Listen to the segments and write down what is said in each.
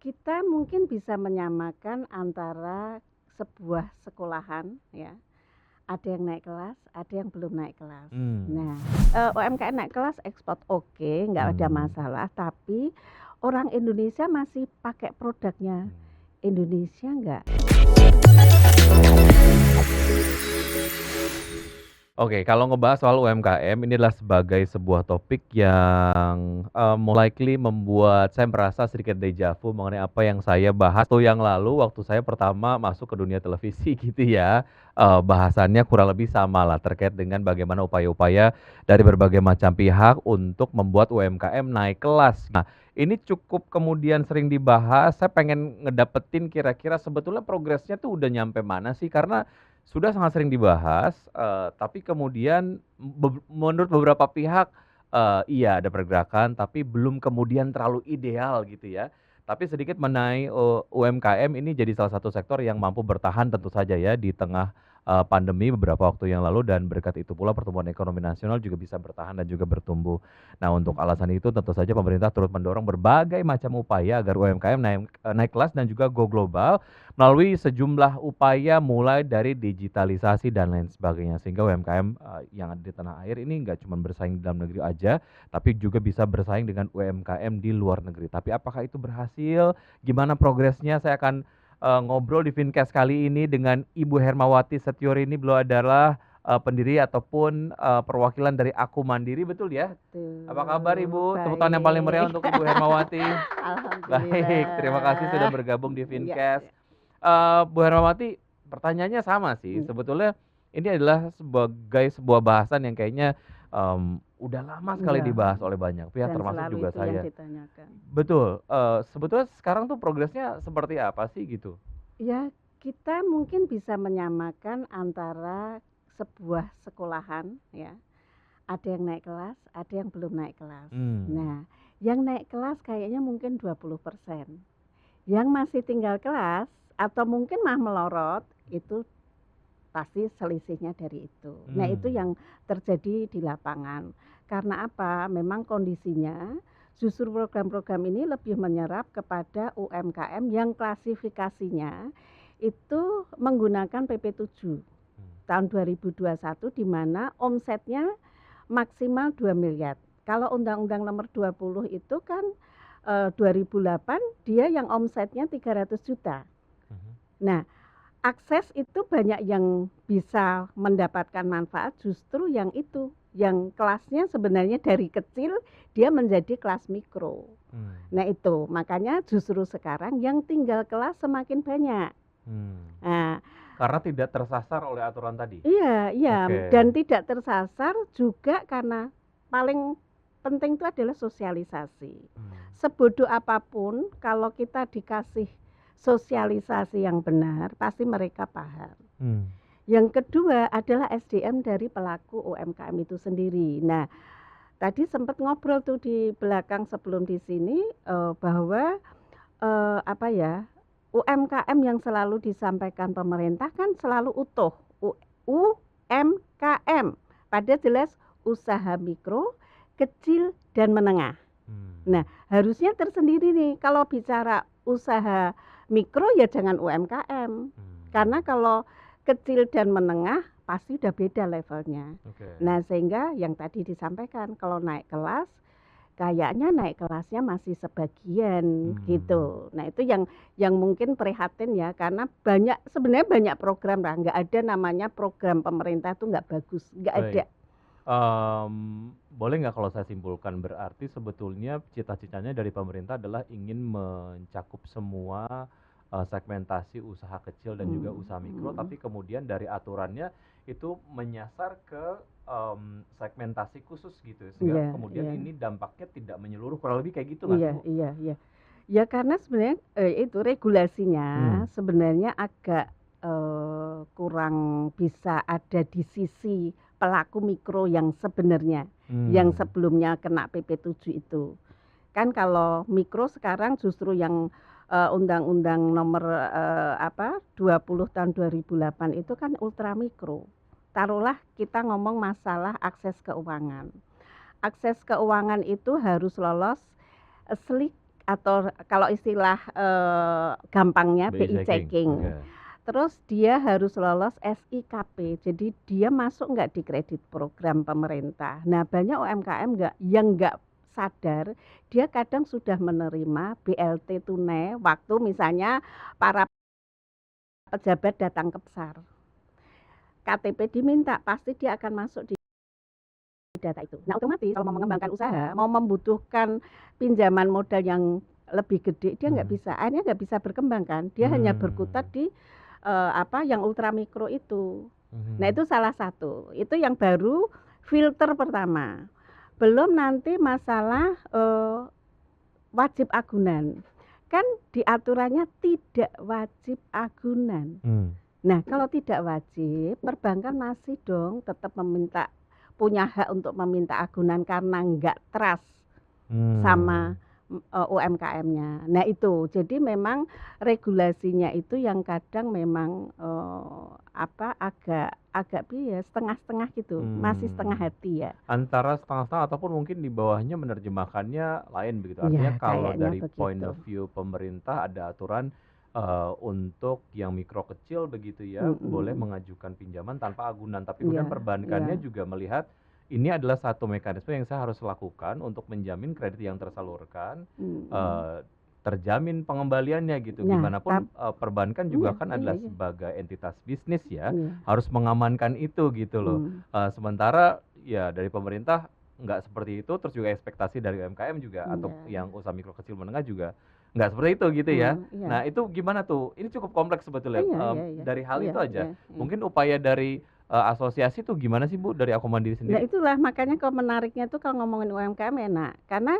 Kita mungkin bisa menyamakan antara sebuah sekolahan ya, ada yang naik kelas, ada yang belum naik kelas. Mmm, Nah, UMKM naik kelas ekspor oke, nggak ada mmm, masalah, tapi orang Indonesia masih pakai produknya mmm. Indonesia nggak? Oke, kalau ngebahas soal UMKM ini adalah sebagai sebuah topik yang, likely membuat saya merasa sedikit deja vu mengenai apa yang saya bahas waktu yang lalu waktu saya pertama masuk ke dunia televisi gitu ya. Bahasannya kurang lebih samalah terkait dengan bagaimana upaya-upaya dari berbagai macam pihak untuk membuat UMKM naik kelas. Nah, ini cukup kemudian sering dibahas, saya pengen ngedapetin kira-kira sebetulnya progresnya tuh udah nyampe mana sih? Karena sudah sangat sering dibahas, tapi kemudian menurut beberapa pihak, iya ada pergerakan, tapi belum kemudian terlalu ideal gitu ya. Tapi sedikit mengenai, UMKM ini jadi salah satu sektor yang mampu bertahan tentu saja ya di tengah, pandemi beberapa waktu yang lalu dan berkat itu pula pertumbuhan ekonomi nasional juga bisa bertahan dan juga bertumbuh. Nah, untuk alasan itu tentu saja pemerintah turut mendorong berbagai macam upaya agar UMKM naik kelas dan juga go global melalui sejumlah upaya mulai dari digitalisasi dan lain sebagainya. Sehingga UMKM, yang ada di tanah air ini nggak cuma bersaing di dalam negeri aja, tapi juga bisa bersaing dengan UMKM di luar negeri. Tapi apakah itu berhasil? Gimana progresnya? Saya akan, ngobrol di Vincast kali ini dengan Ibu Hermawati Setiorini. Beliau adalah, pendiri ataupun, perwakilan dari Aku Mandiri, betul ya? Apa kabar Betul, Ibu? Tepuk tangan yang paling meriah baik. untuk Ibu Hermawati. Baik, terima kasih sudah Alhamdulillah. bergabung di Ya, Vincast. ya. Bu Hermawati, pertanyaannya sama sih. Iya, Sebetulnya ini adalah sebagai sebuah bahasan yang kayaknya, udah lama sekali iya, dibahas oleh banyak pihak dan termasuk selalu juga itu yang saya. ditanyakan. Betul, sebetulnya sekarang tuh progresnya seperti apa sih gitu? Ya, kita mungkin bisa menyamakan antara sebuah sekolahan ya, ada yang naik kelas, ada yang belum naik kelas. Mmm, Nah, yang naik kelas kayaknya mungkin 20%. Yang masih tinggal kelas atau mungkin mah melorot itu pasti selisihnya dari itu. Nah, itu mmm, yang terjadi di lapangan. Karena apa? Memang kondisinya justru program-program ini lebih menyerap kepada UMKM yang klasifikasinya itu menggunakan PP7 mmm, tahun 2021 di mana omsetnya maksimal 2 miliar. Kalau Undang-Undang Nomor 20 itu kan 2008 dia yang omsetnya 300 juta. mhm, Nah, akses itu banyak yang bisa mendapatkan manfaat justru yang itu, yang kelasnya sebenarnya dari kecil dia menjadi kelas mikro. mmm, Nah itu, makanya justru sekarang yang tinggal kelas semakin banyak. mmm. Nah, Karena tidak tersasar oleh aturan tadi? iya, iya, Oke, dan tidak tersasar juga karena paling penting itu adalah sosialisasi. mmm, Sebodoh apapun kalau kita dikasih sosialisasi yang benar, pasti mereka paham. mmm, Yang kedua adalah SDM dari pelaku UMKM itu sendiri. Nah, tadi sempat ngobrol tuh di belakang sebelum di sini bahwa apa ya, UMKM yang selalu disampaikan pemerintah kan selalu utuh, UMKM, padahal jelas usaha mikro, kecil, dan menengah. mmm, Nah, harusnya tersendiri nih kalau bicara usaha mikro ya jangan UMKM. mmm, Karena kalau kecil dan menengah pasti udah beda levelnya. oke, Nah, sehingga yang tadi disampaikan kalau naik kelas kayaknya naik kelasnya masih sebagian mmm, gitu. Nah, itu yang mungkin prihatin ya karena banyak sebenarnya banyak program lah, nggak ada namanya program pemerintah tuh nggak bagus, nggak ada. baik. Boleh nggak kalau saya simpulkan berarti sebetulnya cita-citanya dari pemerintah adalah ingin mencakup semua, segmentasi usaha kecil dan juga Hmm, usaha mikro, hmm. tapi kemudian dari aturannya itu menyasar ke, segmentasi khusus gitu, sehingga Iya, kemudian iya. ini dampaknya tidak menyeluruh, kurang lebih kayak gitu nggak sih, Iya, Bu? iya, iya. Ya karena sebenarnya, itu regulasinya Mmm, sebenarnya agak, kurang bisa ada di sisi pelaku mikro yang sebenarnya, yang mmm, sebelumnya kena PP7 itu. Kan kalau mikro sekarang justru yang, Undang-Undang Nomor, 20 tahun 2008 itu kan ultra mikro. Taruhlah kita ngomong masalah akses keuangan. Akses keuangan itu harus lolos, SLIK atau kalau istilah gampangnya BI BI checking. checking. Oke. Terus dia harus lolos SIKP, jadi dia masuk nggak di kredit program pemerintah. Nah, banyak UMKM yang nggak sadar, dia kadang sudah menerima BLT tunai waktu misalnya para pejabat datang ke pasar. KTP diminta, pasti dia akan masuk di data itu. Nah, otomatis kalau mau mengembangkan usaha, mau membutuhkan pinjaman modal yang lebih gede, dia nggak bisa. Akhirnya nggak bisa berkembang kan. Dia hanya berkutat di yang ultra mikro itu. Nah, itu salah satu. Itu yang baru filter pertama. Belum nanti masalah wajib agunan. Kan di aturannya tidak wajib agunan. Nah, kalau tidak wajib, perbankan masih dong tetap punya hak untuk meminta agunan karena nggak trust sama UMKM-nya. Nah, itu jadi memang regulasinya itu yang kadang memang agak bias, setengah-setengah gitu, masih setengah hati ya. Antara setengah-setengah ataupun mungkin di bawahnya menerjemahkannya lain begitu. Artinya Ya, kalau kayaknya dari point begitu. of view pemerintah ada aturan untuk yang mikro kecil begitu ya, boleh mengajukan pinjaman tanpa agunan. Tapi kemudian Iya, perbankannya iya. juga melihat ini adalah satu mekanisme yang saya harus lakukan untuk menjamin kredit yang tersalurkan terjamin pengembaliannya gitu. Nah, Gimana pun perbankan juga iya, kan iya, adalah iya. sebagai entitas bisnis ya, Iya. harus mengamankan itu gitu loh. Sementara ya dari pemerintah nggak seperti itu, terus juga ekspektasi dari UMKM juga atau Iya. yang usaha mikro kecil menengah juga nggak seperti itu gitu ya. Iya. Nah, itu gimana tuh? Ini cukup kompleks sebetulnya. Iya. Dari hal Iya, itu aja. iya. Mungkin upaya dari asosiasi tuh gimana sih Bu dari Aku Mandiri Nah, sendiri? itulah makanya kalau menariknya tuh kalau ngomongin UMKM enak. Karena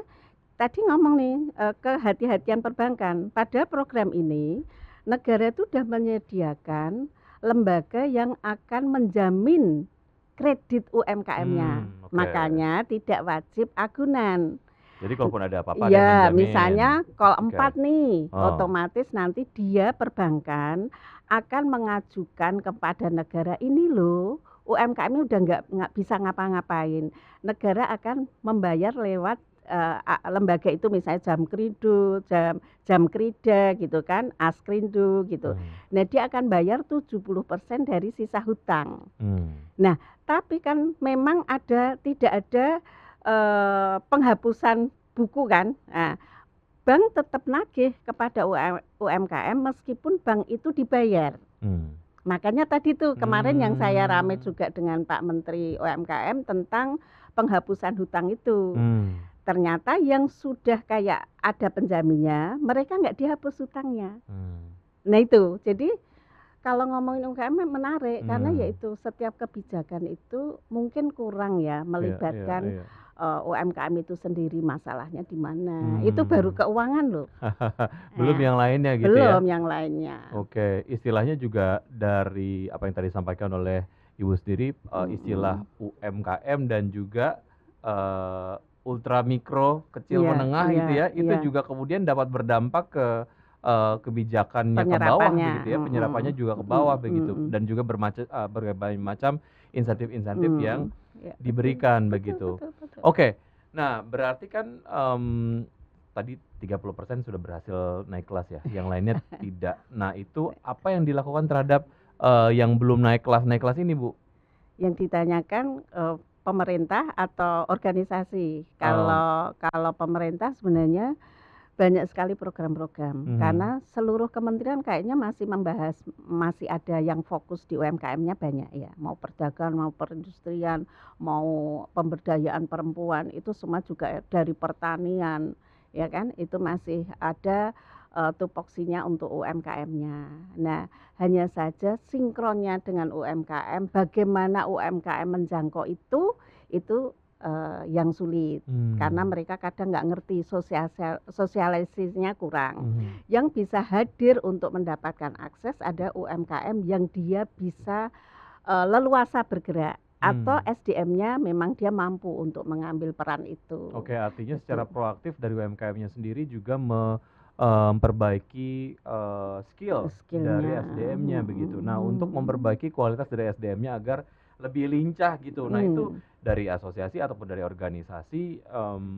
tadi ngomong nih kehati-hatian perbankan. Pada program ini negara itu sudah menyediakan lembaga yang akan menjamin kredit UMKM-nya. Oke. Makanya tidak wajib agunan. Jadi kalaupun ada apa-apa ada yang Iya, menjamin. misalnya kalau Oke. 4 nih, Oh. otomatis nanti dia perbankan akan mengajukan kepada negara ini loh, UMKM ini udah nggak bisa ngapa-ngapain. Negara akan membayar lewat lembaga itu misalnya jam krida gitu kan, Askrindo gitu. Nah, dia akan bayar 70% dari sisa hutang. Nah, tapi kan memang tidak ada penghapusan buku kan. Nah, bank tetap nagih kepada UMKM meskipun bank itu dibayar. Makanya tadi tuh kemarin yang saya rame juga dengan Pak Menteri UMKM tentang penghapusan hutang itu. Ternyata yang sudah kayak ada penjaminnya, mereka nggak dihapus hutangnya. Nah, itu. Jadi kalau ngomongin UMKM menarik karena yaitu setiap kebijakan itu mungkin kurang ya melibatkan UMKM itu sendiri, masalahnya di mana. Itu baru keuangan loh. Belum yang lainnya gitu ya. Belum yang lainnya. Oke, istilahnya juga dari apa yang tadi disampaikan oleh Ibu sendiri, istilah UMKM dan juga ultra mikro kecil menengah gitu ya, itu juga kemudian dapat berdampak ke kebijakannya ke bawah begitu ya, penyerapannya juga ke bawah begitu, dan juga berbagai macam insentif-insentif yang diberikan begitu. Betul. Oke, nah berarti kan tadi 30% sudah berhasil naik kelas ya, yang lainnya tidak. Nah, itu apa yang dilakukan terhadap yang belum naik kelas ini Bu? Yang ditanyakan pemerintah atau organisasi. Kalau pemerintah sebenarnya banyak sekali program-program karena seluruh kementerian kayaknya masih ada yang fokus di UMKM-nya banyak ya, mau perdagangan, mau perindustrian, mau pemberdayaan perempuan, itu semua juga dari pertanian ya kan, itu masih ada tupoksinya untuk UMKM-nya. Nah, hanya saja sinkronnya dengan UMKM, bagaimana UMKM menjangkau itu yang sulit karena mereka kadang nggak ngerti, sosialisasinya kurang. Yang bisa hadir untuk mendapatkan akses ada UMKM yang dia bisa leluasa bergerak atau SDM-nya memang dia mampu untuk mengambil peran itu. Oke, artinya secara proaktif dari UMKM-nya sendiri juga memperbaiki skill dari SDM-nya begitu. Nah, untuk memperbaiki kualitas dari SDM-nya agar lebih lincah gitu. Nah, itu dari asosiasi ataupun dari organisasi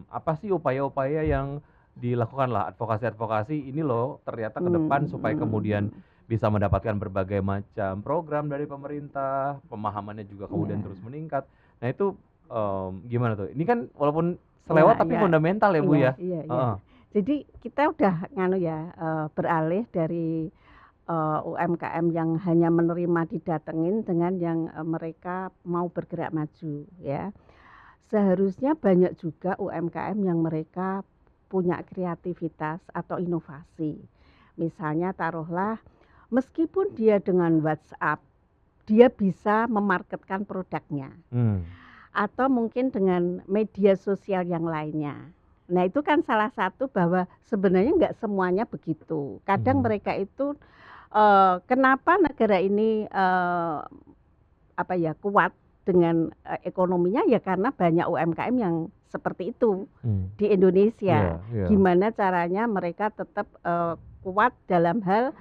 apa sih upaya-upaya yang dilakukanlah advokasi-advokasi ini loh ternyata ke depan supaya kemudian bisa mendapatkan berbagai macam program dari pemerintah, pemahamannya juga kemudian Iya. terus meningkat. Nah itu, gimana tuh? Ini kan walaupun selewat tapi Iya, fundamental ya, Bu, iya, ya? iya, iya. Heeh. Jadi kita udah nganu ya, beralih dari, UMKM yang hanya menerima didatengin dengan yang, mereka mau bergerak maju ya. Seharusnya banyak juga UMKM yang mereka punya kreativitas atau inovasi. Misalnya taruhlah meskipun dia dengan WhatsApp, dia bisa memarketkan produknya. Mmm. Atau mungkin dengan media sosial yang lainnya. Nah itu kan salah satu bahwa sebenarnya nggak semuanya begitu. Kadang mereka itu, kenapa negara ini, apa ya, kuat dengan, ekonominya ya karena banyak UMKM yang seperti itu di Indonesia. Iya, iya. Gimana caranya mereka tetap, kuat dalam hal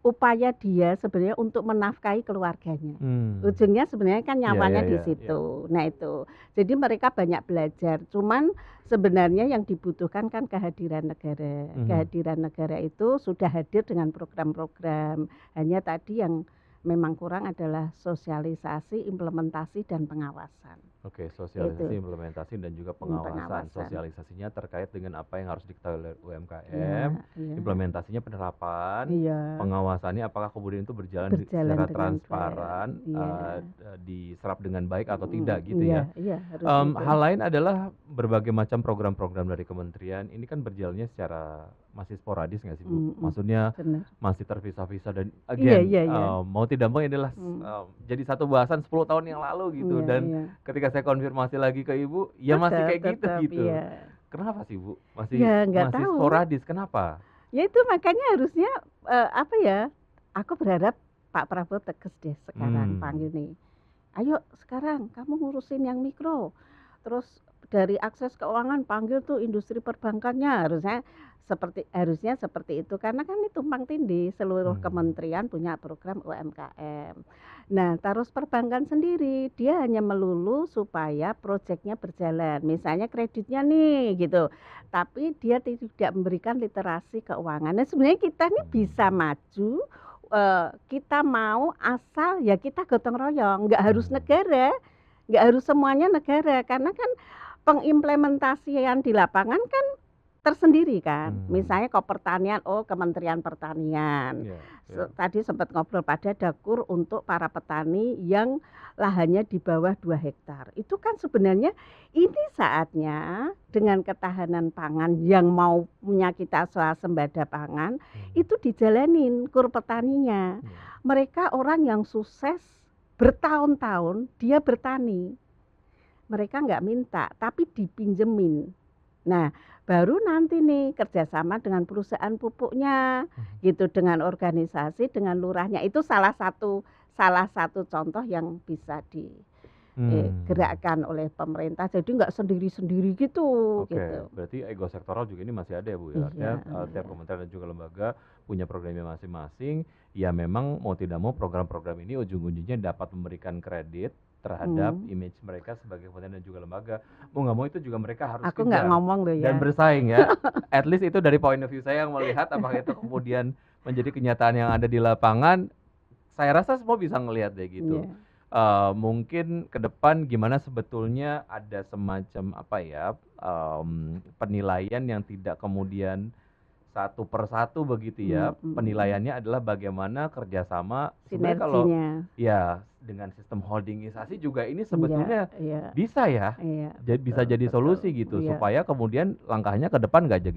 upaya dia sebenarnya untuk menafkahi keluarganya. Ujungnya sebenarnya kan Iya, nyawanya iya, di iya, iya. situ. Nah itu. Jadi mereka banyak belajar. Cuman sebenarnya yang dibutuhkan kan kehadiran negara. Kehadiran negara itu sudah hadir dengan program-program. Hanya tadi yang memang kurang adalah sosialisasi, implementasi, dan pengawasan. Oke, sosialisasi, Itu. implementasi, dan juga pengawasan. Pengawasan. Sosialisasinya terkait dengan apa yang harus diketahui oleh Iya, UMKM, iya. implementasinya penerapan, Iya. pengawasannya apakah kemudian itu berjalan secara dengan transparan, baik. Iya. diserap dengan baik atau tidak gitu Iya, ya. iya harusnya itu. Hal lain adalah berbagai macam program-program dari kementerian ini kan berjalannya secara masih sporadis nggak sih, Bu? Maksudnya Benar. masih terpisah-pisah dan Iya, again, iya, iya. mau tidak mau ini adalah jadi satu bahasan 10 tahun yang lalu gitu Iya, dan iya. ketika saya konfirmasi lagi ke Ibu, ya masih kayak gitu Tetap, gitu. iya. Kenapa sih, Bu? Ya nggak Masih tahu. sporadis, kenapa? Ya itu makanya harusnya, apa ya, aku berharap Pak Prabowo tegas deh sekarang panggil nih. Ayo sekarang kamu ngurusin yang mikro. Terus dari akses keuangan panggil tuh industri perbankannya, harusnya seperti itu karena kan itu tumpang tindih seluruh kementerian punya program UMKM. Nah, terus perbankan sendiri dia hanya melulu supaya proyeknya berjalan. Misalnya kreditnya nih gitu. Tapi dia tidak memberikan literasi keuangan. Nah, sebenarnya kita nih bisa maju, kita mau asal ya kita gotong royong, nggak harus negara, nggak harus semuanya negara karena kan pengimplementasian di lapangan kan tersendiri kan. Misalnya kalau pertanian, Kementerian Pertanian. Tadi sempat ngobrol pada Dakur untuk para petani yang lahannya di bawah 2 hektar. Itu kan sebenarnya ini saatnya dengan ketahanan pangan yang mau punya kita swasembada pangan itu dijalanin kur petaninya. Mereka orang yang sukses bertahun-tahun dia bertani. Mereka nggak minta tapi dipinjemin. Nah, baru nanti nih kerjasama dengan perusahaan pupuknya, gitu, dengan organisasi, dengan lurahnya. Itu salah satu contoh yang bisa digerakkan oleh pemerintah. Jadi nggak sendiri-sendiri gitu. Oke, Gitu. berarti ego sektoral juga ini masih ada ya, Bu, ya? Artinya tiap kementerian dan juga lembaga punya programnya masing-masing. Ya memang mau tidak mau program-program ini ujung-ujungnya dapat memberikan kredit terhadap image mereka sebagai kementerian dan juga lembaga. Mau nggak mau itu juga mereka harus Aku nggak kejar ngomong loh ya. dan bersaing ya. At least itu dari point of view saya yang melihat apakah itu kemudian menjadi kenyataan yang ada di lapangan. Saya rasa semua bisa ngelihat deh gitu. Mungkin ke depan gimana sebetulnya ada semacam apa ya, penilaian yang tidak kemudian satu persatu begitu ya. Penilaiannya adalah bagaimana kerjasama sebenarnya kalau Sinerginya. ya dengan sistem holdingisasi juga ini sebetulnya Iya. bisa ya. Iya. Bisa jadi solusi gitu Iya. supaya kemudian langkahnya ke depan nggak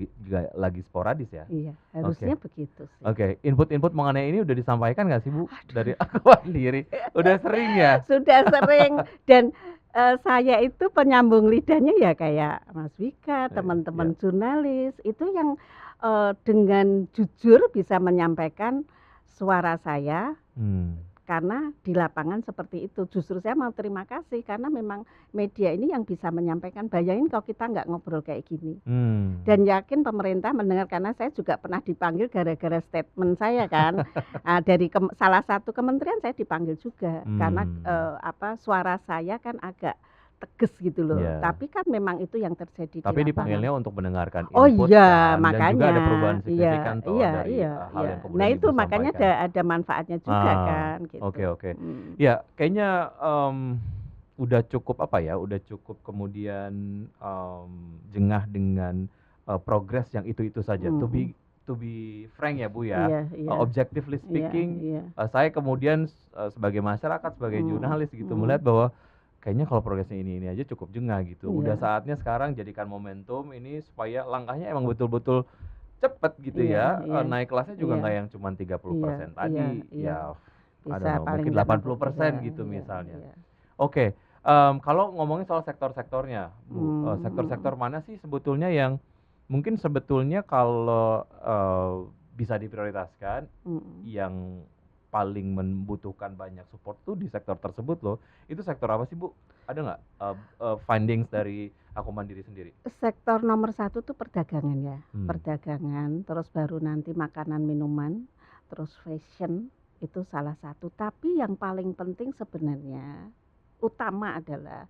lagi sporadis ya. Iya, harusnya begitu sih. Oke, input-input mengenai ini udah disampaikan nggak sih, Bu? Dari aku sendiri. Udah sering ya? Sudah sering dan saya itu penyambung lidahnya ya kayak Mas Wika, teman-teman jurnalis itu yang dengan jujur bisa menyampaikan suara saya karena di lapangan seperti itu. Justru saya mau terima kasih karena memang media ini yang bisa menyampaikan. Bayangin kalau kita nggak ngobrol kayak gini. Dan yakin pemerintah mendengar karena saya juga pernah dipanggil gara-gara statement saya kan. Dari salah satu kementerian saya dipanggil juga karena suara saya kan agak tegas gitu loh. Iya. Tapi kan memang itu yang terjadi di Tapi lapangan. dipanggilnya untuk mendengarkan Oh input iya, kan, dan juga ada perubahan makanya. Iya, signifikan toh iya, dari iya, hal iya. yang Nah kemudian itu Ibu makanya sampaikan. ada manfaatnya juga kan Oke, gitu. oke. Ya, kayaknya udah cukup apa ya? Udah cukup kemudian jengah dengan progres yang itu saja. To Mm-mm. be frank ya Bu ya, Iya, iya, objectively iya, speaking, iya. saya kemudian sebagai masyarakat, sebagai Mm, jurnalis gitu mm, melihat bahwa kayaknya kalau progresnya ini aja cukup jengah gitu. Udah iya, saatnya sekarang jadikan momentum ini supaya langkahnya emang betul-betul cepet gitu iya, ya. iya, Naik kelasnya juga iya, nggak yang cuma iya, 30% iya, tadi, iya. ya I Bisa don't know, paling mungkin nggak 60, iya, 80% gitu iya, misalnya. iya. Oke, kalau ngomongin soal sektor-sektornya, Bu, sektor-sektor mana sih sebetulnya yang mungkin sebetulnya kalau bisa diprioritaskan, Mm. yang paling membutuhkan banyak support tuh di sektor tersebut loh. Itu sektor apa sih Bu? Ada nggak findings dari Aku Mandiri sendiri? Sektor nomor 1 tuh perdagangan ya, Hmm. perdagangan, terus baru nanti makanan minuman, terus fashion, itu salah satu. Tapi yang paling penting sebenarnya utama adalah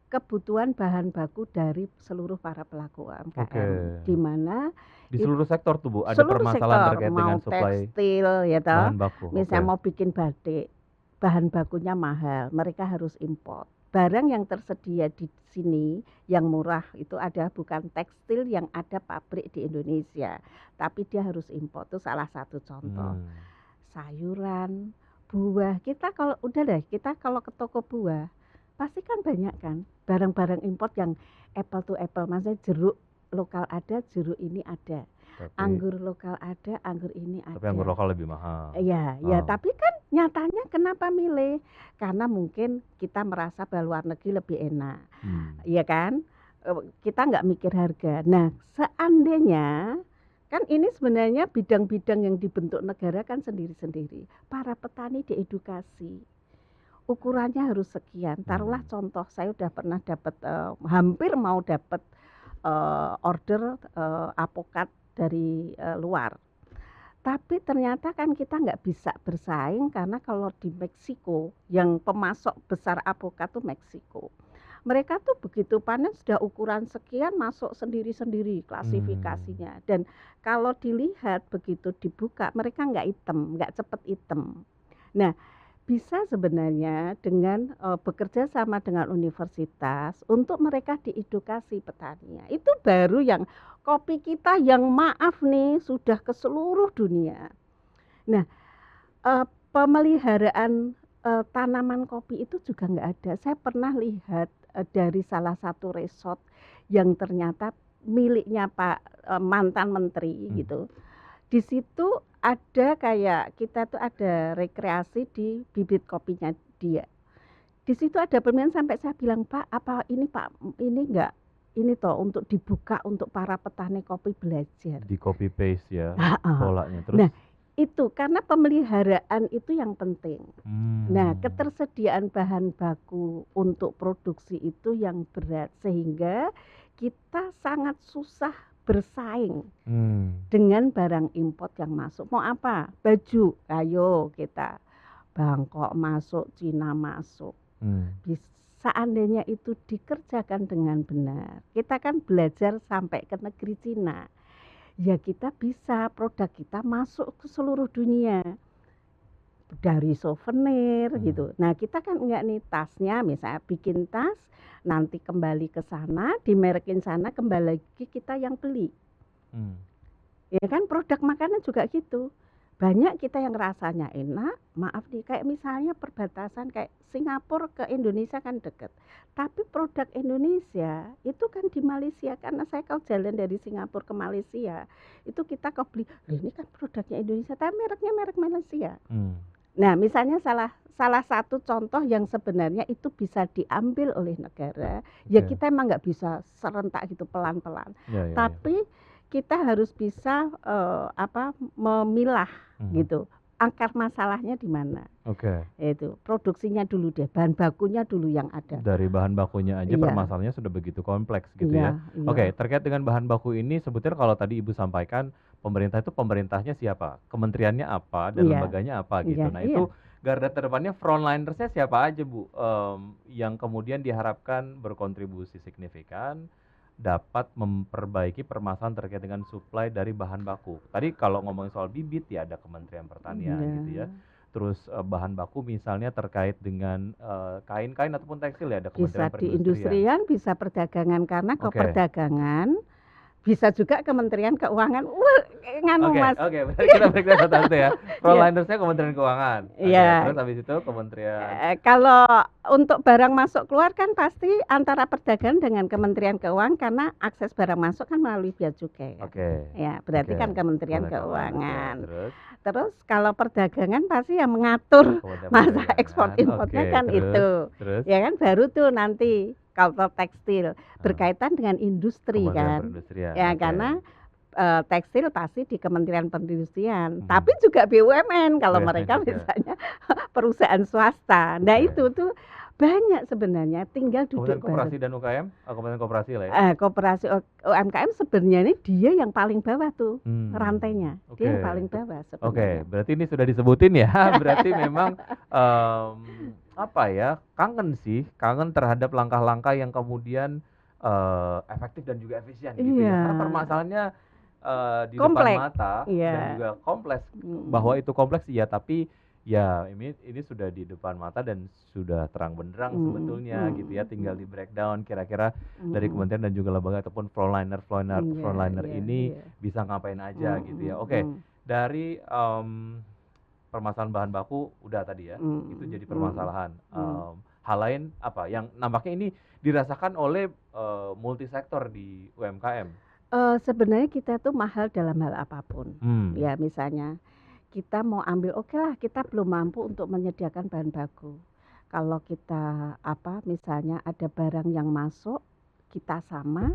kebutuhan bahan baku dari seluruh para pelaku Oke. UMKM, di mana Di seluruh sektor tuh Bu, ada seluruh permasalahan sektor, terkait mau dengan supply tekstil ya toh, bahan baku. misalnya Oke. mau bikin batik, bahan bakunya mahal, mereka harus import. Barang yang tersedia di sini yang murah itu adalah bukan tekstil yang ada pabrik di Indonesia, tapi dia harus import. Itu salah satu contoh. Sayuran, buah, kita kalau udah deh, kita kalau ke toko buah, pasti kan banyak kan barang-barang import yang apple to apple, maksudnya jeruk lokal ada, jeruk ini ada. Anggur lokal ada, anggur ini ada. Tapi anggur lokal lebih mahal. Iya, ya, tapi kan nyatanya kenapa milih? Karena mungkin kita merasa bahwa luar negeri lebih enak. Iya kan? Kita nggak mikir harga. Nah, seandainya kan ini sebenarnya bidang-bidang yang dibentuk negara kan sendiri-sendiri. Para petani diedukasi. Ukurannya harus sekian. Taruhlah contoh, saya udah pernah dapat hampir mau dapat order apokat dari luar. Tapi ternyata kan kita nggak bisa bersaing karena kalau di Meksiko yang pemasok besar apokat tuh Meksiko. Mereka tuh begitu panen sudah ukuran sekian masuk sendiri-sendiri klasifikasinya. Dan kalau dilihat begitu dibuka mereka nggak hitam, nggak cepet hitam. Nah, bisa sebenarnya dengan bekerja sama dengan universitas untuk mereka diedukasi petaninya. Itu baru yang kopi kita yang maaf nih sudah ke seluruh dunia. Nah, pemeliharaan tanaman kopi itu juga nggak ada. Saya pernah lihat dari salah satu resort yang ternyata miliknya Pak mantan menteri gitu. Di situ ada kayak kita tuh ada rekreasi di bibit kopinya dia. Di situ ada permainan sampai saya bilang, Pak, apa ini Pak, ini enggak ini toh untuk dibuka untuk para petani kopi belajar. Di copy paste ya polanya. Terus? Nah, itu karena pemeliharaan itu yang penting. Nah, ketersediaan bahan baku untuk produksi itu yang berat sehingga kita sangat susah bersaing dengan barang import yang masuk. Mau apa? Baju, ayo kita. Bangkok masuk, Cina masuk. Seandainya itu dikerjakan dengan benar, kita kan belajar sampai ke negeri Cina. Ya kita bisa, produk kita masuk ke seluruh dunia. Dari souvenir gitu. Nah kita kan enggak nih tasnya, misalnya bikin tas, nanti kembali ke sana, dimerekin sana, kembali lagi kita yang beli. Ya kan produk makanan juga gitu. Banyak kita yang rasanya enak, maaf nih kayak misalnya perbatasan kayak Singapura ke Indonesia kan deket. Tapi produk Indonesia itu kan di Malaysia, karena saya kalau jalan dari Singapura ke Malaysia, itu kita kau beli, ini kan produknya Indonesia, tapi mereknya merek Malaysia. Nah misalnya salah satu contoh yang sebenarnya itu bisa diambil oleh negara, ya kita emang nggak bisa serentak gitu pelan-pelan. Tapi kita harus bisa memilah gitu. Akar masalahnya di mana? Itu produksinya dulu deh, bahan bakunya dulu yang ada. Dari bahan bakunya aja permasalahannya sudah begitu kompleks gitu ya. Oke, terkait dengan bahan baku ini sebetulnya kalau tadi Ibu sampaikan pemerintah itu pemerintahnya siapa? Kementeriannya apa dan lembaganya apa gitu. Nah, itu garda terdepannya frontliners-nya siapa aja Bu, yang kemudian diharapkan berkontribusi signifikan dapat memperbaiki permasalahan terkait dengan supply dari bahan baku. Tadi kalau ngomongin soal bibit ya ada Kementerian Pertanian Iya. gitu ya. Terus bahan baku misalnya terkait dengan kain-kain ataupun tekstil ya ada Bisa Kementerian di Perindustrian. industrian, bisa perdagangan karena ke Oke. perdagangan, bisa juga Kementerian Keuangan. Wah, nganu Oke, Mas. oke, berarti kita breakdown satu-satu ya. Iya. Frontliners-nya Kementerian Keuangan. Oke, Iya. terus habis itu Kementerian Kalau untuk barang masuk keluar kan pasti antara perdagangan dengan Kementerian Keuangan karena akses barang masuk kan melalui bea cukai kan. Oke. Ya, berarti Oke. kan Kementerian Kementerian Keuangan. betul. Terus Terus kalau perdagangan pasti yang mengatur Kementerian masa Perdagangan. ekspor importnya Oke, kan terus itu. terus Ya kan baru tuh nanti kalau tekstil berkaitan dengan industri Kementerian kan. Perindustrian. Ya Oke. karena tekstil pasti di Kementerian Perindustrian, Mhm. tapi juga BUMN kalau BUMN mereka juga. misalnya perusahaan swasta. Nah Oke. itu tuh banyak sebenarnya, tinggal Kementerian duduk Koperasi bareng. dan UKM, Kementerian Koperasi lah ya. Koperasi UMKM sebenarnya ini dia yang paling bawah tuh rantainya, Oke. dia yang paling bawah Oke, sebenarnya. berarti ini sudah disebutin ya. Berarti memang apa ya? Kangen terhadap langkah-langkah yang kemudian efektif dan juga efisien gitu ya. Karena Iya, permasalahannya di depan kompleks. mata dan Iya. juga kompleks. Mm. Bahwa itu kompleks iya, tapi ya ini sudah di depan mata dan sudah terang benderang sebetulnya gitu ya. Tinggal di breakdown kira-kira dari kementerian dan juga lembaga ataupun frontliner Iya, ini iya. bisa ngapain aja gitu ya. Oke, dari permasalahan bahan baku udah tadi ya, itu jadi permasalahan. Hal lain apa yang nampaknya ini dirasakan oleh multisektor di UMKM? Sebenarnya kita tuh mahal dalam hal apapun. Ya misalnya kita mau ambil, oke lah kita belum mampu untuk menyediakan bahan baku. Kalau kita misalnya ada barang yang masuk kita sama,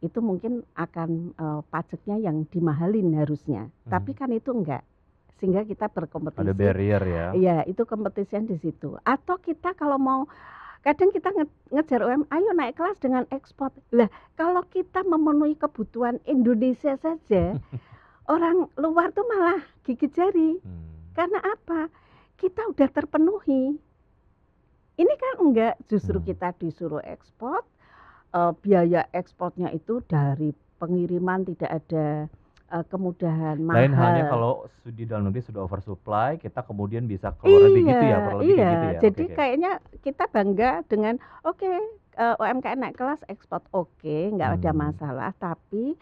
itu mungkin akan pajaknya yang dimahalin harusnya. Tapi kan itu enggak, sehingga kita berkompetisi. Ada barrier ya. Iya, itu kompetisian di situ. Atau kita kalau mau, kadang kita ngejar ayo naik kelas dengan ekspor. Lah, kalau kita memenuhi kebutuhan Indonesia saja, orang luar tuh malah gigit jari. Karena apa? Kita udah terpenuhi. Ini kan enggak, justru kita disuruh ekspor, biaya ekspornya itu dari pengiriman tidak ada kemudahan, mahal. Lain halnya kalau di dalam negeri sudah oversupply, kita kemudian bisa keluar lebih gitu ya, kurang lebih kayak gitu ya. Jadi kayaknya kita bangga dengan UMKM naik kelas ekspor nggak ada masalah, tapi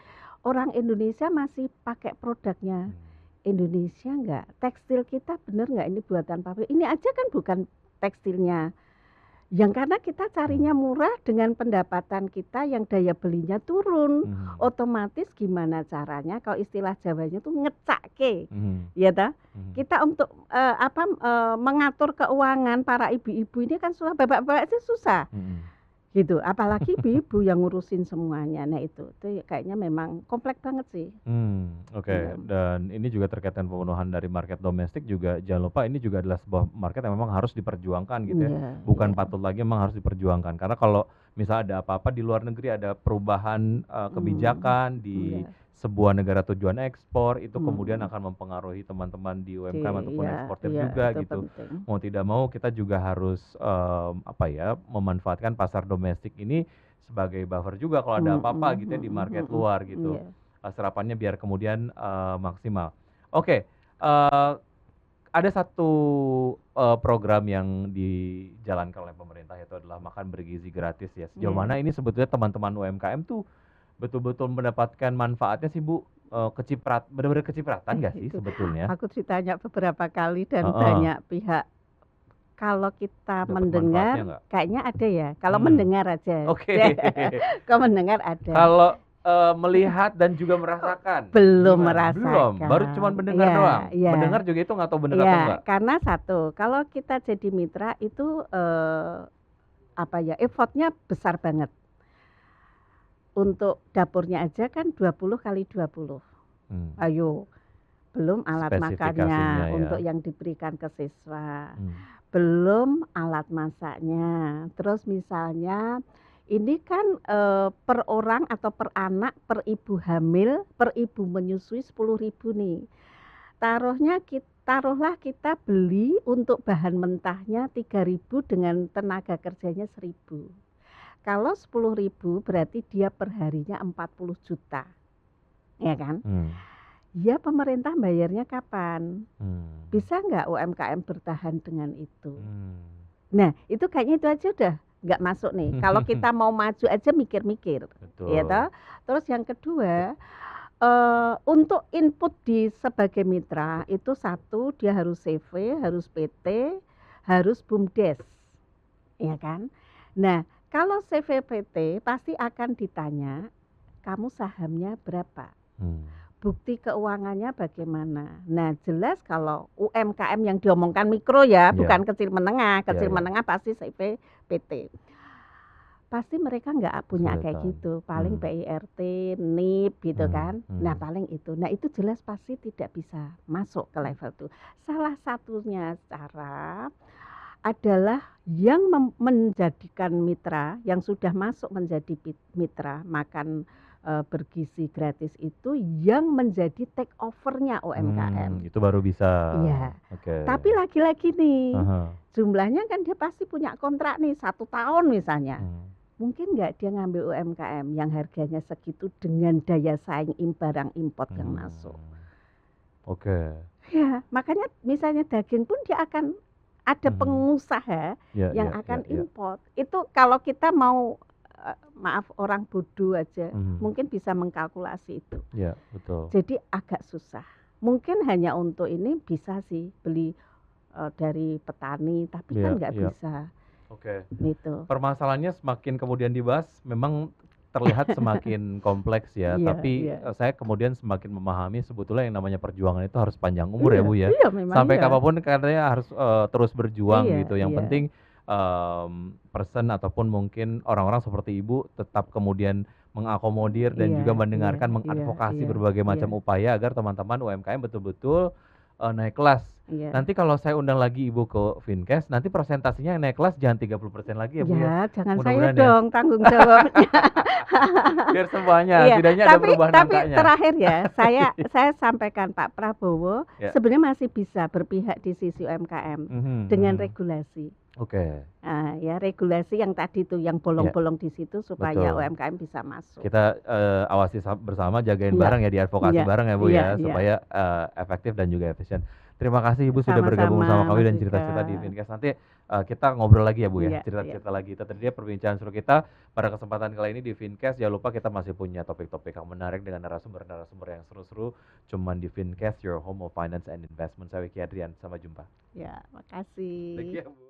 orang Indonesia masih pakai produknya Indonesia nggak. Tekstil kita bener nggak ini buatan pabrik? Ini aja kan bukan tekstilnya. Yang karena kita carinya murah dengan pendapatan kita yang daya belinya turun, otomatis gimana caranya kalau istilah Jawanya tuh ngecake, ya ta? Kita untuk mengatur keuangan para ibu-ibu ini kan susah, bapak-bapak sih susah, gitu. Apalagi ibu-ibu yang ngurusin semuanya. Nah itu kayaknya memang kompleks banget sih. Oke. Dan ini juga terkait dengan pemenuhan dari market domestik juga jangan lupa ini juga adalah sebuah market yang memang harus diperjuangkan gitu ya. Bukan patut lagi, memang harus diperjuangkan. Karena kalau misalnya ada apa-apa di luar negeri, ada perubahan kebijakan di sebuah negara tujuan ekspor, itu kemudian akan mempengaruhi teman-teman di UMKM ataupun eksportir juga gitu. Penting. Mau tidak mau kita juga harus memanfaatkan pasar domestik ini sebagai buffer juga kalau ada apa-apa gitu ya di market luar gitu. Serapannya biar kemudian maksimal. Oke, ada satu program yang dijalankan oleh pemerintah, yaitu adalah makan bergizi gratis ya. Sejauh mana ini sebetulnya teman-teman UMKM tuh betul-betul mendapatkan manfaatnya sih Bu? Benar-benar kecipratan nggak sih sebetulnya? Aku ditanya beberapa kali dan banyak pihak. Kalau kita Dapat manfaatnya nggak? Kayaknya ada ya. Kalau mendengar aja. Oke. Kalau mendengar ada. Kalau melihat dan juga merasakan? Belum Gimana? Belum, merasakan. baru cuma mendengar doang. Iya. Mendengar juga itu nggak tahu benar atau enggak. Karena satu, kalau kita jadi mitra itu effortnya besar banget. Untuk dapurnya aja kan 20 kali 20. Ayo, belum alat makannya ya. untuk yang diberikan ke siswa. Belum alat masaknya. Terus misalnya ini kan per orang atau per anak, per ibu hamil, per ibu menyusui 10.000 nih. Taruhnya taruhlah kita beli untuk bahan mentahnya 3.000 dengan tenaga kerjanya 1.000. Kalau 10.000 berarti dia per harinya 40 juta, ya kan? Ya pemerintah bayarnya kapan? Bisa nggak UMKM bertahan dengan itu? Nah itu kayaknya itu aja udah nggak masuk nih. Kalau kita mau maju aja mikir-mikir, ya toh. Terus yang kedua, untuk input sebagai mitra itu satu dia harus CV, harus PT, harus BUMDes, ya kan? Nah kalau CV PT pasti akan ditanya kamu sahamnya berapa, bukti keuangannya bagaimana. Nah jelas kalau UMKM yang diomongkan mikro ya, bukan kecil menengah. Kecil menengah pasti CV PT. Pasti mereka nggak punya kayak gitu, paling PIRT, NIP gitu kan. Nah paling itu. Nah itu jelas pasti tidak bisa masuk ke level itu. Salah satunya cara adalah yang menjadikan mitra, yang sudah masuk menjadi mitra makan bergizi gratis itu yang menjadi take overnya UMKM. Itu baru bisa. Iya. Tapi lagi-lagi nih, jumlahnya kan dia pasti punya kontrak nih 1 tahun misalnya. Mungkin nggak dia ngambil UMKM yang harganya segitu dengan daya saing barang import yang masuk. Ya, makanya misalnya daging pun dia akan ada pengusaha yang akan import. Itu kalau kita mau maaf orang bodoh aja, mungkin bisa mengkalkulasi itu. Betul. Jadi agak susah. Mungkin hanya untuk ini bisa sih beli dari petani, tapi kan nggak bisa. Gitu. Permasalahannya semakin kemudian dibahas memang terlihat semakin kompleks ya, tapi saya kemudian semakin memahami sebetulnya yang namanya perjuangan itu harus panjang umur ya Bu ya. Sampai kapanpun katanya harus terus berjuang gitu. Yang penting person ataupun mungkin orang-orang seperti Ibu tetap kemudian mengakomodir dan juga mendengarkan, mengadvokasi berbagai macam upaya agar teman-teman UMKM betul-betul naik kelas. Nanti kalau saya undang lagi Ibu ke Finkes, nanti presentasinya yang naik kelas jangan 30% lagi ya Bu ya. Ya, jangan saya dong tanggung jawabnya. Biar semuanya, setidaknya ada perubahan angkanya. Tapi terakhir ya, saya sampaikan Pak Prabowo sebenarnya masih bisa berpihak di sisi UMKM dengan regulasi. Ya regulasi yang tadi tuh yang bolong-bolong di situ supaya UMKM bisa masuk. Kita awasi bersama, jagain bareng ya, diadvokasi bareng ya Bu ya, supaya efektif dan juga efisien. Terima kasih Ibu sudah bergabung sama kami dan cerita-cerita di Finkes. Nanti kita ngobrol lagi ya Bu ya, cerita-cerita lagi. Itu tadi dia perbincangan seru kita pada kesempatan kali ini di Finkes. Jangan lupa kita masih punya topik-topik yang menarik dengan narasumber-narasumber yang seru-seru. Cuman di Finkes, your home of finance and investment. Saya Wiki Adrian, sampai jumpa. Ya, makasih. Thank you Bu.